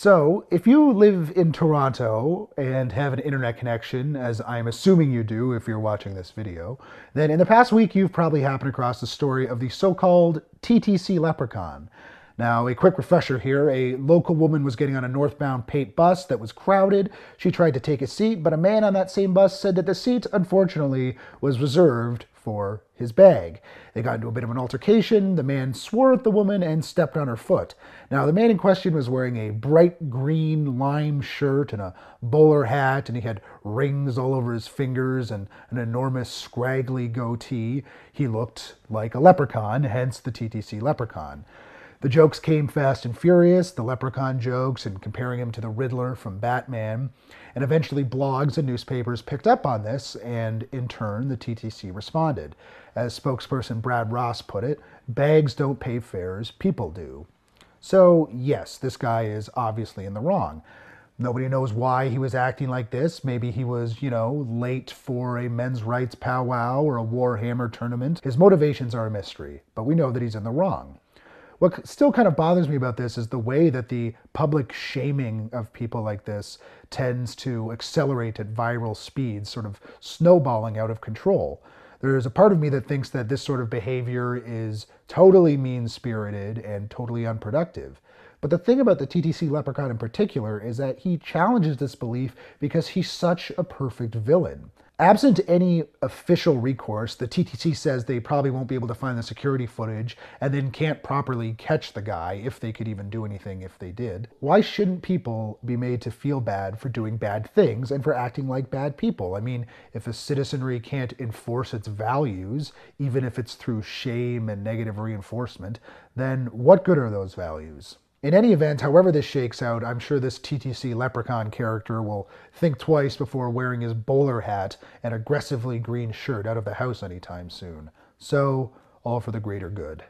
So, if you live in Toronto and have an internet connection, as I'm assuming you do if you're watching this video, then in the past week you've probably happened across the story of the so-called TTC leprechaun. Now, a quick refresher here, a local woman was getting on a northbound Pate bus that was crowded. She tried to take a seat, but a man on that same bus said that the seat, unfortunately, was reserved for his bag. They got into a bit of an altercation. The man swore at the woman and stepped on her foot. Now, the man in question was wearing a bright green lime shirt and a bowler hat, and he had rings all over his fingers and an enormous scraggly goatee. He looked like a leprechaun, hence the TTC leprechaun. The jokes came fast and furious, the leprechaun jokes, and comparing him to the Riddler from Batman. And eventually blogs and newspapers picked up on this, and in turn, the TTC responded. As spokesperson Brad Ross put it, bags don't pay fares, people do. So yes, this guy is obviously in the wrong. Nobody knows why he was acting like this. Maybe he was, late for a men's rights powwow or a Warhammer tournament. His motivations are a mystery, but we know that he's in the wrong. What still kind of bothers me about this is the way that the public shaming of people like this tends to accelerate at viral speeds, sort of snowballing out of control. There's a part of me that thinks that this sort of behavior is totally mean-spirited and totally unproductive. But the thing about the TTC leprechaun in particular is that he challenges this belief because he's such a perfect villain. Absent any official recourse, the TTC says they probably won't be able to find the security footage and then can't properly catch the guy, if they could even do anything if they did. Why shouldn't people be made to feel bad for doing bad things and for acting like bad people? I mean, if a citizenry can't enforce its values, even if it's through shame and negative reinforcement, then what good are those values? In any event, however this shakes out, I'm sure this TTC leprechaun character will think twice before wearing his bowler hat and aggressively green shirt out of the house anytime soon. So, all for the greater good.